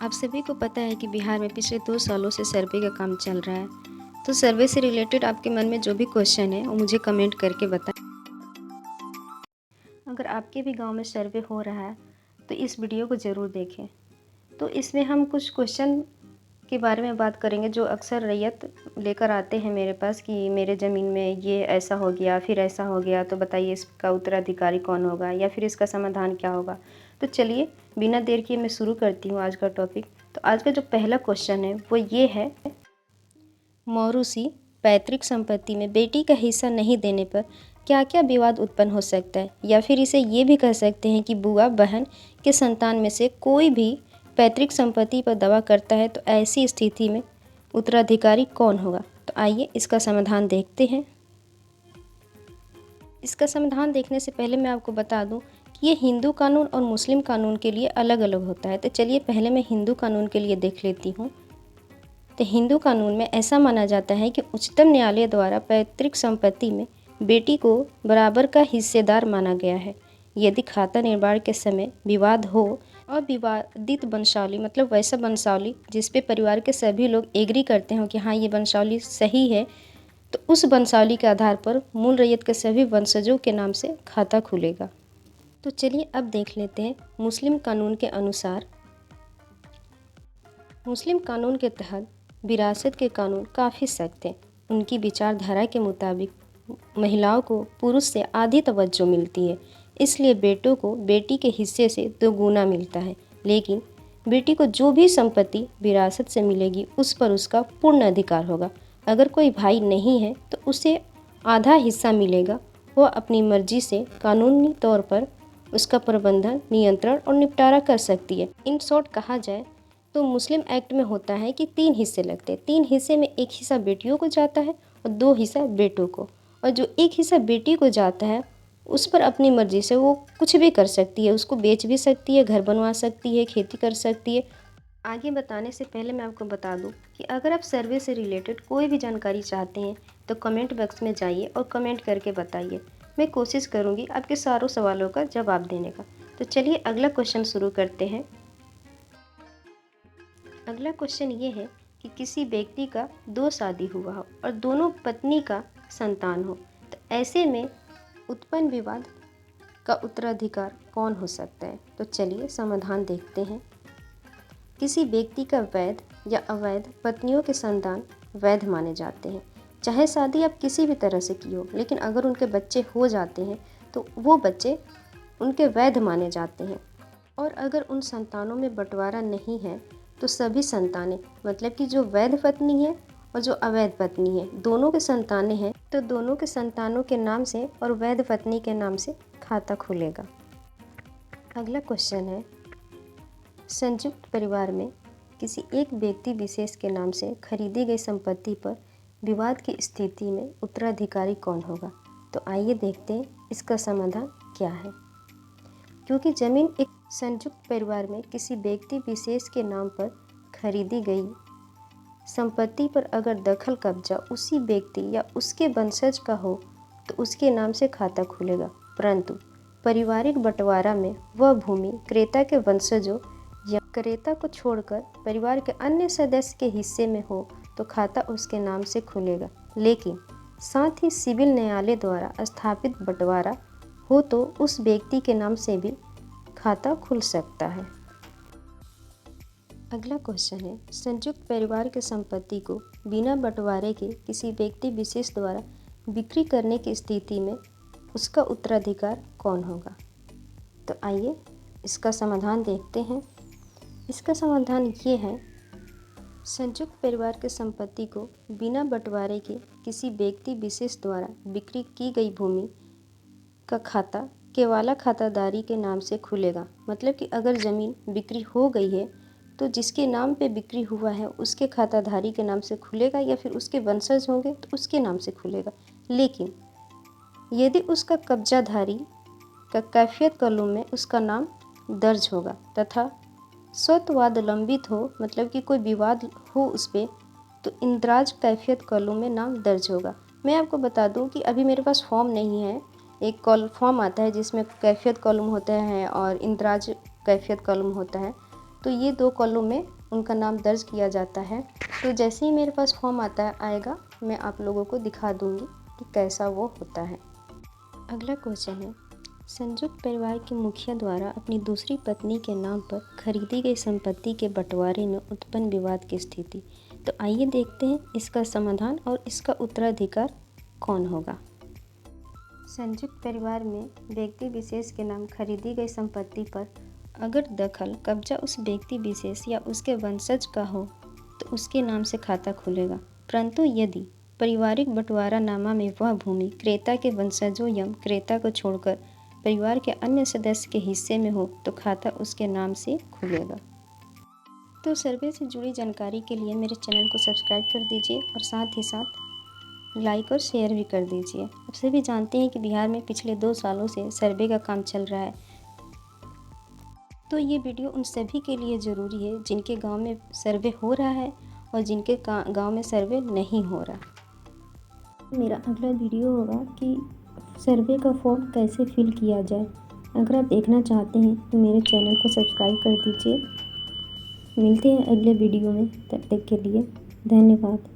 आप सभी को पता है कि बिहार में पिछले 2 सालों से सर्वे का काम चल रहा है। तो सर्वे से रिलेटेड आपके मन में जो भी क्वेश्चन है वो मुझे कमेंट करके बताएं। अगर आपके भी गांव में सर्वे हो रहा है तो इस वीडियो को ज़रूर देखें। तो इसमें हम कुछ क्वेश्चन के बारे में बात करेंगे जो अक्सर रैयत लेकर आते हैं मेरे पास कि मेरे ज़मीन में ये ऐसा हो गया, फिर ऐसा हो गया, तो बताइए इसका उत्तराधिकारी कौन होगा या फिर इसका समाधान क्या होगा। तो चलिए बिना देर किए मैं शुरू करती हूँ आज का टॉपिक। तो आज का जो पहला क्वेश्चन है वो ये है, मौरूसी पैतृक संपत्ति में बेटी का हिस्सा नहीं देने पर क्या क्या विवाद उत्पन्न हो सकता है, या फिर इसे ये भी कह सकते हैं कि बुआ बहन के संतान में से कोई भी पैतृक संपत्ति पर दावा करता है तो ऐसी स्थिति में उत्तराधिकारी कौन होगा। तो आइए इसका समाधान देखते हैं। इसका समाधान देखने से पहले मैं आपको बता दूं कि ये हिंदू कानून और मुस्लिम कानून के लिए अलग अलग होता है। तो चलिए पहले मैं हिंदू कानून के लिए देख लेती हूँ। तो हिंदू कानून में ऐसा माना जाता है कि उच्चतम न्यायालय द्वारा पैतृक संपत्ति में बेटी को बराबर का हिस्सेदार माना गया है यदि खाता निर्माण के समय विवाद हो। अविवादित वंशावली मतलब वैसा वंशावली जिस पे परिवार के सभी लोग एग्री करते हो कि हाँ ये वंशावली सही है, तो उस वंशावली के आधार पर मूल रैयत के सभी वंशजों के नाम से खाता खुलेगा। तो चलिए अब देख लेते हैं मुस्लिम कानून के अनुसार। मुस्लिम कानून के तहत विरासत के कानून काफ़ी सख्त हैं। उनकी विचारधारा के मुताबिक महिलाओं को पुरुष से आधी तवज्जो मिलती है, इसलिए बेटों को बेटी के हिस्से से 2 गुना मिलता है। लेकिन बेटी को जो भी संपत्ति विरासत से मिलेगी उस पर उसका पूर्ण अधिकार होगा। अगर कोई भाई नहीं है तो उसे आधा हिस्सा मिलेगा। वह अपनी मर्जी से कानूनी तौर पर उसका प्रबंधन, नियंत्रण और निपटारा कर सकती है। इन शॉर्ट कहा जाए तो मुस्लिम एक्ट में होता है कि 3 हिस्से लगते हैं। 3 हिस्से में एक हिस्सा बेटियों को जाता है और 2 हिस्सा बेटों को। और जो एक हिस्सा बेटी को जाता है उस पर अपनी मर्जी से वो कुछ भी कर सकती है, उसको बेच भी सकती है, घर बनवा सकती है, खेती कर सकती है। आगे बताने से पहले मैं आपको बता दूं कि अगर आप सर्वे से रिलेटेड कोई भी जानकारी चाहते हैं तो कमेंट बॉक्स में जाइए और कमेंट करके बताइए। मैं कोशिश करूँगी आपके सारों सवालों का जवाब देने का। तो चलिए अगला क्वेश्चन शुरू करते हैं। अगला क्वेश्चन ये है कि किसी व्यक्ति का 2 शादी हुआ हो और दोनों पत्नी का संतान हो, तो ऐसे में उत्पन्न विवाद का उत्तराधिकार कौन हो सकता है। तो चलिए समाधान देखते हैं। किसी व्यक्ति का वैध या अवैध पत्नियों के संतान वैध माने जाते हैं, चाहे शादी आप किसी भी तरह से की हो, लेकिन अगर उनके बच्चे हो जाते हैं तो वो बच्चे उनके वैध माने जाते हैं। और अगर उन संतानों में बंटवारा नहीं है तो सभी संतानें मतलब कि जो वैध पत्नी है और जो अवैध पत्नी है दोनों के संतानें हैं तो दोनों के संतानों के नाम से और वैध पत्नी के नाम से खाता खुलेगा। अगला क्वेश्चन है, संयुक्त परिवार में किसी एक व्यक्ति विशेष के नाम से खरीदी गई संपत्ति पर विवाद की स्थिति में उत्तराधिकारी कौन होगा। तो आइए देखते हैं इसका समाधान क्या है। क्योंकि जमीन एक संयुक्त परिवार में किसी व्यक्ति विशेष के नाम पर खरीदी गई संपत्ति पर अगर दखल कब्जा उसी व्यक्ति या उसके वंशज का हो तो उसके नाम से खाता खुलेगा, परंतु पारिवारिक बंटवारा में वह भूमि क्रेता के वंशजों या क्रेता को छोड़कर परिवार के अन्य सदस्य के हिस्से में हो तो खाता उसके नाम से खुलेगा। लेकिन साथ ही सिविल न्यायालय द्वारा स्थापित बंटवारा हो तो उस व्यक्ति के नाम से भी खाता खुल सकता है। अगला क्वेश्चन है, संयुक्त परिवार की संपत्ति को बिना बंटवारे के किसी व्यक्ति विशेष द्वारा बिक्री करने की स्थिति में उसका उत्तराधिकार कौन होगा। तो आइए इसका समाधान देखते हैं। इसका समाधान ये है, संयुक्त परिवार की संपत्ति को बिना बंटवारे के किसी व्यक्ति विशेष द्वारा बिक्री की गई भूमि का खाता केवाला खातादारी के नाम से खुलेगा। मतलब कि अगर ज़मीन बिक्री हो गई है तो जिसके नाम पे बिक्री हुआ है उसके खाताधारी के नाम से खुलेगा, या फिर उसके वंशज होंगे तो उसके नाम से खुलेगा। लेकिन यदि उसका कब्जाधारी का कैफियत कलम में उसका नाम दर्ज होगा तथा स्वत्वाद लंबित हो, मतलब कि कोई विवाद हो उस पर, तो इंदराज कैफियत कलम में नाम दर्ज होगा। मैं आपको बता दूं कि अभी मेरे पास फॉर्म नहीं है। एक फॉर्म आता है जिसमें कैफियत कॉलम होता है और इंदराज कैफियत कॉलम होता है। तो ये 2 कॉलम में उनका नाम दर्ज किया जाता है। तो जैसे ही मेरे पास फॉर्म आएगा मैं आप लोगों को दिखा दूँगी कि कैसा वो होता है। अगला क्वेश्चन है, संयुक्त परिवार के मुखिया द्वारा अपनी दूसरी पत्नी के नाम पर खरीदी गई संपत्ति के बंटवारे में उत्पन्न विवाद की स्थिति। तो आइए देखते हैं इसका समाधान और इसका उत्तराधिकार कौन होगा। संयुक्त परिवार में व्यक्ति विशेष के नाम खरीदी गई संपत्ति पर अगर दखल कब्जा उस व्यक्ति विशेष या उसके वंशज का हो तो उसके नाम से खाता खुलेगा, परंतु यदि पारिवारिक बंटवारानामा में वह भूमि क्रेता के वंशजों या क्रेता को छोड़कर परिवार के अन्य सदस्य के हिस्से में हो तो खाता उसके नाम से खुलेगा। तो सर्वे से जुड़ी जानकारी के लिए मेरे चैनल को सब्सक्राइब कर दीजिए और साथ ही साथ लाइक और शेयर भी कर दीजिए। आप सभी जानते हैं कि बिहार में पिछले 2 सालों से सर्वे का काम चल रहा है, तो ये वीडियो उन सभी के लिए ज़रूरी है जिनके गांव में सर्वे हो रहा है और जिनके गांव में सर्वे नहीं हो रहा। मेरा अगला वीडियो होगा कि सर्वे का फॉर्म कैसे फिल किया जाए। अगर आप देखना चाहते हैं तो मेरे चैनल को सब्सक्राइब कर दीजिए। मिलते हैं अगले वीडियो में, तब तक के लिए धन्यवाद।